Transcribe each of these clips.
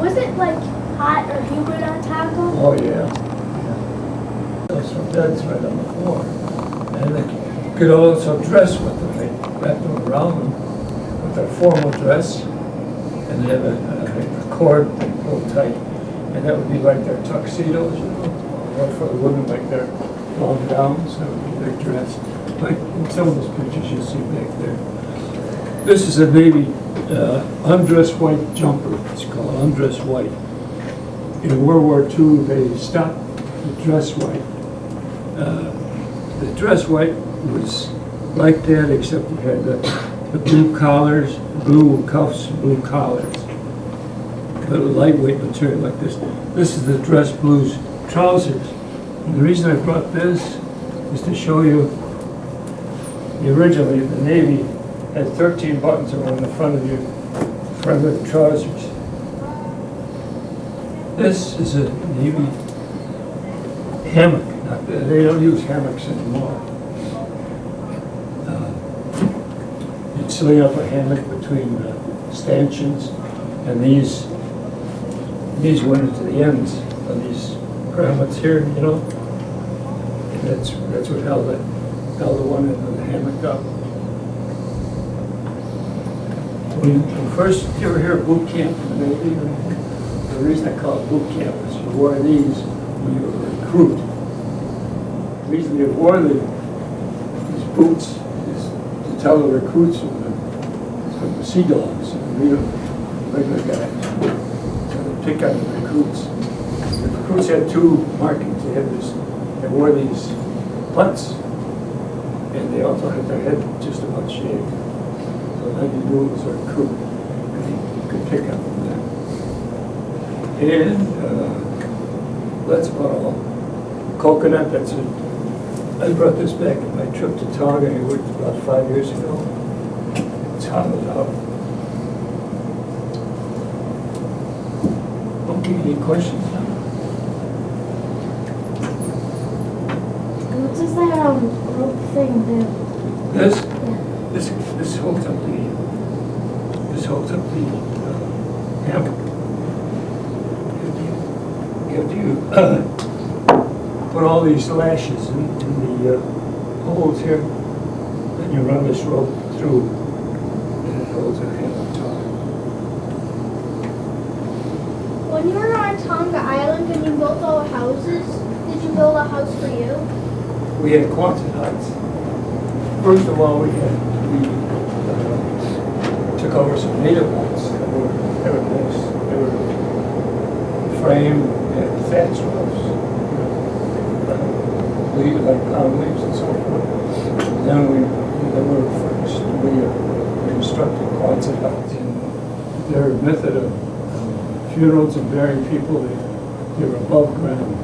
Was it like hot or humid on Tonga? Oh, yeah. So beds right on the floor. And they could also dress with them. They wrap them around them with their formal dress. And they have a cord they pull tight. And that would be like their tuxedos, you know, or for the women, like their long gowns, that would be their dress. Like in some of those pictures you see back there. This is a Navy undress white jumper. It's called undress white. In World War II, they stopped the dress white. The dress white was like that, except it had the blue collars, blue cuffs, blue collars. But a lightweight material like this. This is the dress blues trousers. And the reason I brought this is to show you, originally the Navy had 13 buttons around the front of the trousers. This is a Navy hammock. They don't use hammocks anymore. You'd sling up a hammock between the stanchions, and these went into the ends of these grommets here, you know. And that's what held the one end of the hammock up. When first, you ever hear of boot camp in the Navy? The reason I call it boot camp is you wore these when you were a recruit. The reason you wore these boots is to tell the recruits from the sea dogs and the regular guys. So they pick on the recruits. The recruits had two markings. They wore these butts, and they also had their head just about shaved. So all you do was a recruit, and you could pick up on that. And that's about all. Coconut, that's it. I brought this back on my trip to Tonga. I worked about 5 years ago. It's hollowed out. Okay, any questions now? What does that rope thing do? This? Yeah. This holds up the hammock. You put all these lashes in the holes here, and you run this rope through, and it holds it hammock taut. When you were on Tonga Island and you built all the houses, did you build a house for you? We had Quonset huts. First of all, we took over some native huts that were nice. They were framed and thatch roofs, like palm leaves and so forth. And then we were furnished. We constructed Quonset huts. And their method of funerals and burying people, they were above ground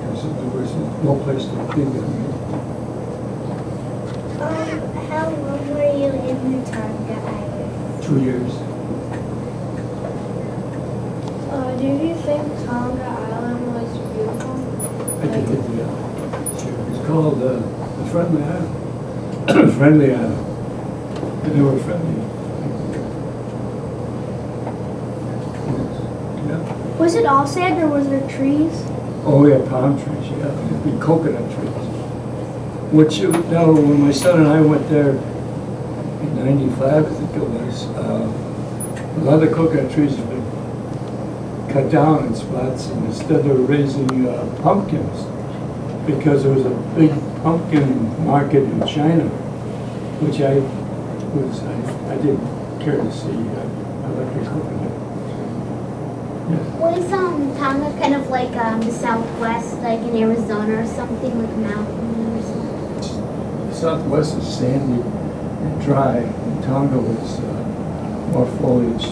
because there was no place to dig them. How long were you in the Tonga Island? 2 years. Do you think Tonga Island was beautiful? I did, yeah. Sure. It's called the Friendly Island. friendly island. And they were friendly. Yeah. Was it all sand or was there trees? Oh, yeah, palm trees, yeah, there'd be coconut trees. Which, now, when my son and I went there in '95, I think it was, a lot of the coconut trees have been cut down in spots, and instead they're raising pumpkins, because there was a big pumpkin market in China, which I didn't care to see. I like the coconut. Yeah. Was Tonga kind of like the Southwest, like in Arizona or something, like mountain or something? The Southwest is sandy and dry, and Tonga was more foliage,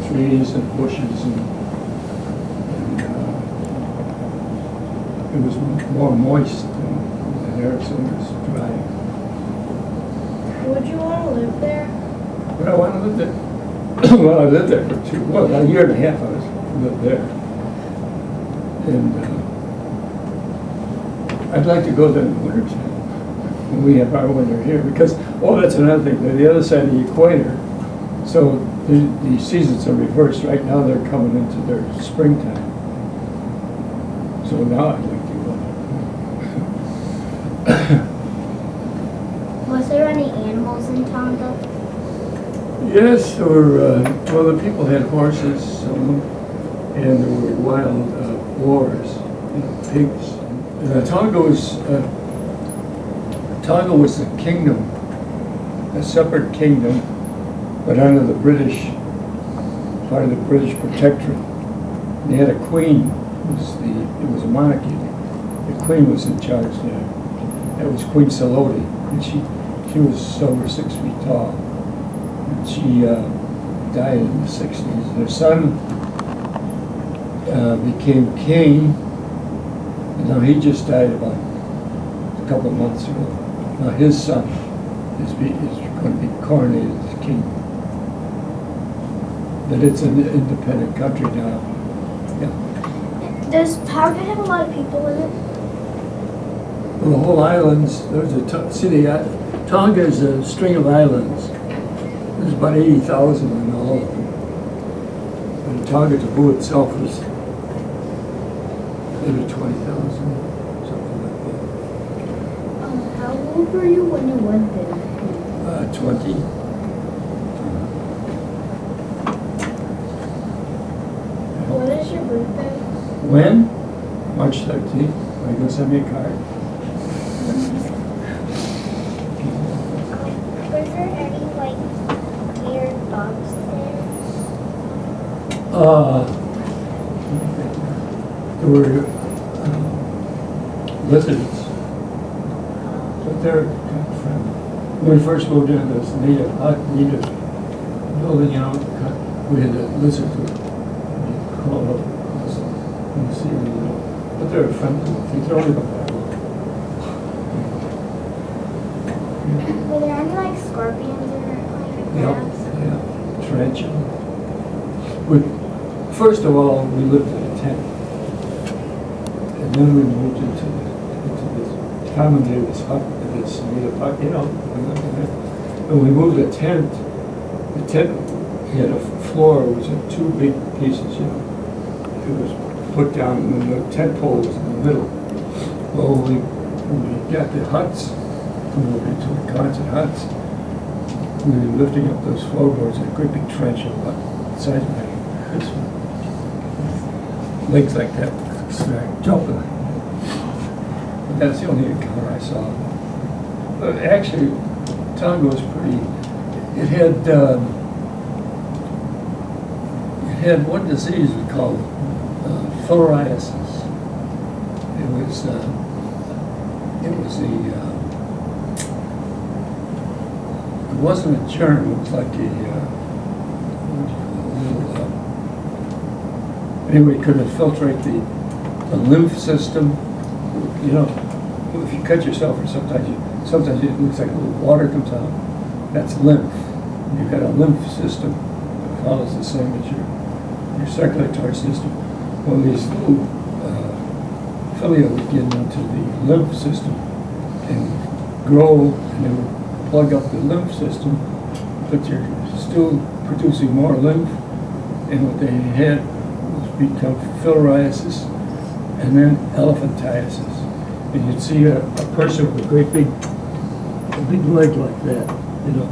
trees and bushes, and it was more moist, and Arizona was dry. Would you want to live there? But I want to live there. Well, I lived there for a year and a half. I lived there, and I'd like to go there in the wintertime when we have our winter here, because that's another thing. They're the other side of the equator, so the seasons are reversed. Right now, they're coming into their springtime. So now I'd like to go there. Was there any animals in Tonga? Yes, there were, the people had horses, some, and there were wild boars, pigs. Tonga was a kingdom, a separate kingdom, but under the British, part of the British protectorate. And they had a queen. It was a monarchy. The queen was in charge there. That was Queen Saloti, and she was over 6 feet tall. And she died in the 60s. Their son became king, and now he just died about a couple of months ago. Now his son is going to be coronated as king. But it's an independent country now. Yeah. Does Tonga have a lot of people in it? Well, the whole islands, there's a Tonga is a string of islands. There's about 80,000 in all of them. And Tonga Taboo itself is maybe 20,000, something like How old were you when you went there? that. 20. When is your birthday? When? March 13th. Are you going to send me a card? Was there any like weird bugs there? There were lizards, but they're kind of friendly. When we first moved into this native building, we had a lizard that crawl up in the ceiling, but they're friendly. They're only about that long. Were there any like scorpions or like crabs? Yeah, tarantula. First of all, we lived in a tent, and then we moved into this commandeered this hut, this native hut, we lived in it. When we moved the tent had a floor. It was in two big pieces, It was put down, and then the tent pole was in the middle. Well, when we got the huts, we moved into the concert huts. We were lifting up those floorboards in a great big trench about the size of this one. Legs like that, jumping. But that's the only encounter I saw. But actually, Tonga was pretty. It had one disease we called filariasis. It wasn't a germ. It was like anyway, it could infiltrate the lymph system. If you cut yourself, or sometimes it looks like a little water comes out. That's lymph. You've got a lymph system that follows the same as your circulatory system. Well, these little philia would get into the lymph system and grow, and they would plug up the lymph system, but you're still producing more lymph. And what they had was become filariasis and then elephantiasis. And you'd see a person with a big leg like that, you know,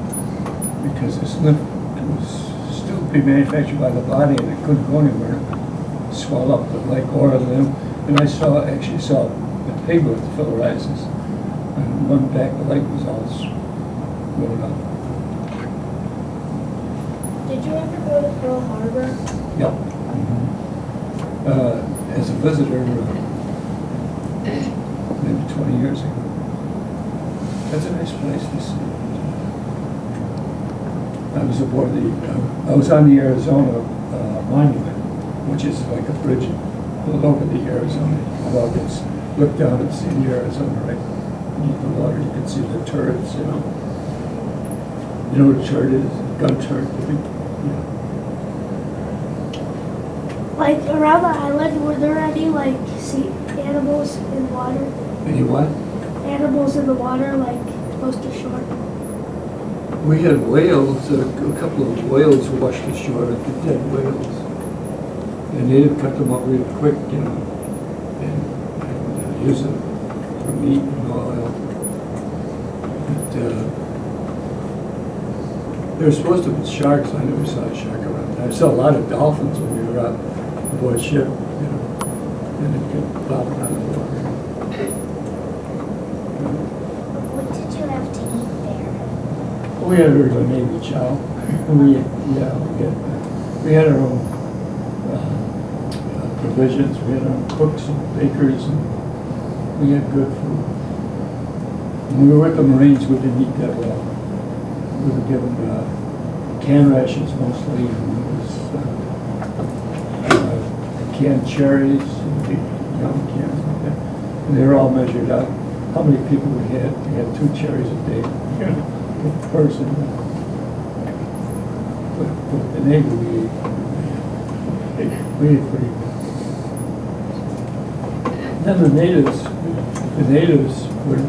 because this lymph was still be manufactured by the body and it couldn't go anywhere. Swell up the leg or the limb. And I actually saw a pig with filariasis. And one back leg was all swollen up. Did you ever go to Pearl Harbor? Yep. As a visitor, maybe 20 years ago. That's a nice place to see. I was aboard I was on the Arizona monument, which is like a bridge over the Arizona. Well, just look down and see the Arizona right beneath the water. You can see the turrets, you know. You know what a turret is? Gun turret, the big, you know. Like around the island, were there any like sea animals in water? Any what? Animals in the water, like close to shore. We had whales, a couple of whales washed ashore, the dead whales. And they'd cut them up real quick, you know, and use them for meat and oil. But, there were supposed to be sharks. I never saw a shark around. I saw a lot of dolphins when we were out aboard ship, you know, and they'd get bobbing out of the water. What did you have to eat there? We had our Navy chow. We had our own provisions. We had our own cooks and bakers, and we had good food. When we were with the Marines, we didn't eat that well. We were given canned rations mostly, and it was canned cherries, and big young cans like that. And they were all measured out. How many people we had? We had 2 cherries a day, you know, per person. But the Navy, we ate pretty good. Then the natives would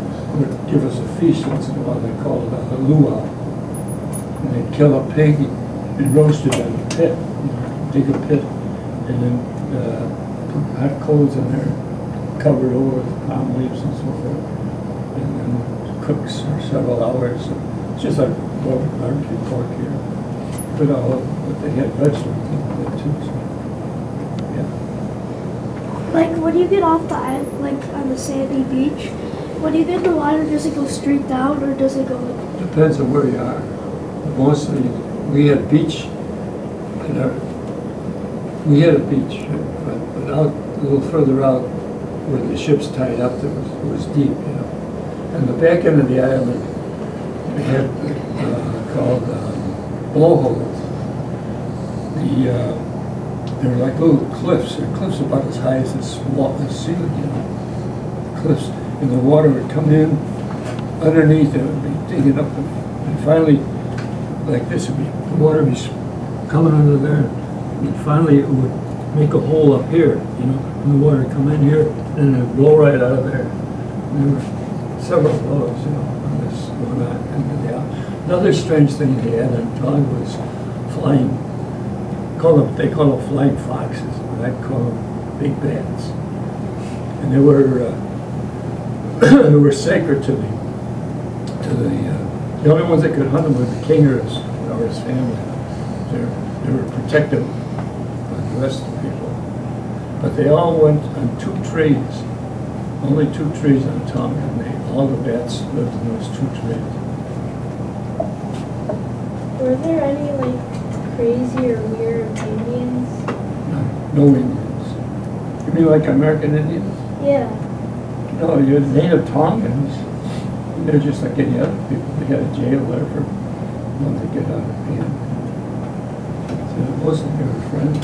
give us a feast once in a while. They called it a luau. And they'd kill a pig and roast it in a pit, you know, dig a pit, and then put hot coals in there, covered over with palm leaves and so forth, and then cooks for several hours. It's just like barbecue pork here. But they had vegetables in there too, so, yeah. Like when you get off the island, like on the sandy beach, when you get in the water, does it go straight down or does it go? Depends on where you are. Mostly, we had beach, we had a beach, but out a little further out, where the ship's tied up, it was deep, you know. And the back end of the island, we had called blowholes. They were like little cliffs. They're cliffs about as high as this ceiling, you know. Cliffs, and the water would come in underneath it, would be digging up, and finally, like this, the water would be coming under there, and finally it would make a hole up here, you know, and the water would come in here, and it would blow right out of there. And there were several of those, you know, on this going on. And another strange thing they had in Tonga was flying, they call them flying foxes, but I'd call them big bats. And they were sacred to the only ones that could hunt them were the king or his family. They were protected by the rest of the people. But they all went on 2 trees, only 2 trees on Tonga, and all the bats lived in those 2 trees. Were there any like crazy or weird Indians? No Indians. You mean like American Indians? Yeah. No, you're native Tongans. They're just like any other people. They had a jail there for when they get out of hand. So mostly they were friends.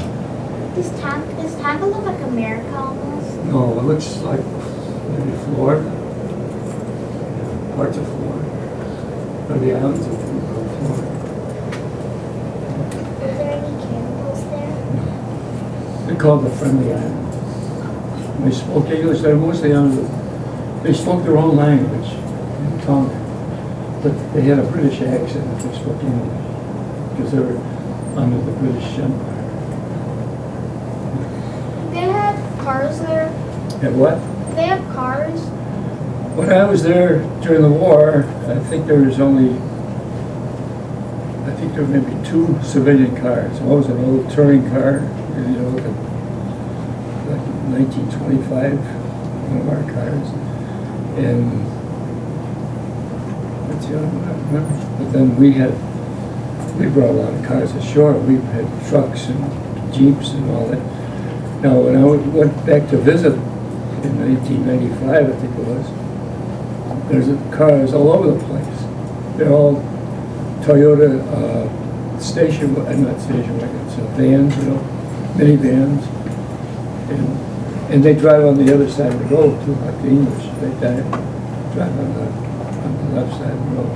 Does Tonga look like America almost? No, it looks like maybe Florida. Parts of Florida. Or the islands of Florida. Were there any cannibals there? They called the Friendly Island. They spoke English. They mostly they spoke their own language in Tonga. but they had a British accent if they spoke English, because they were under the British Empire. They have cars there. And what? They have cars. When I was there during the war, I think there was only, I think there were maybe 2 civilian cars. One was an old touring car, you know, like 1925, one of our cars. And what's the other one? I don't remember. But then we brought a lot of cars ashore. We had trucks and Jeeps and all that. Now, when I went back to visit in 1995, I think it was, there's cars all over the place. They're all Toyota not station wagons, vans, you know, minivans. And they drive on the other side of the road too, like the English. They drive on the left side of the road.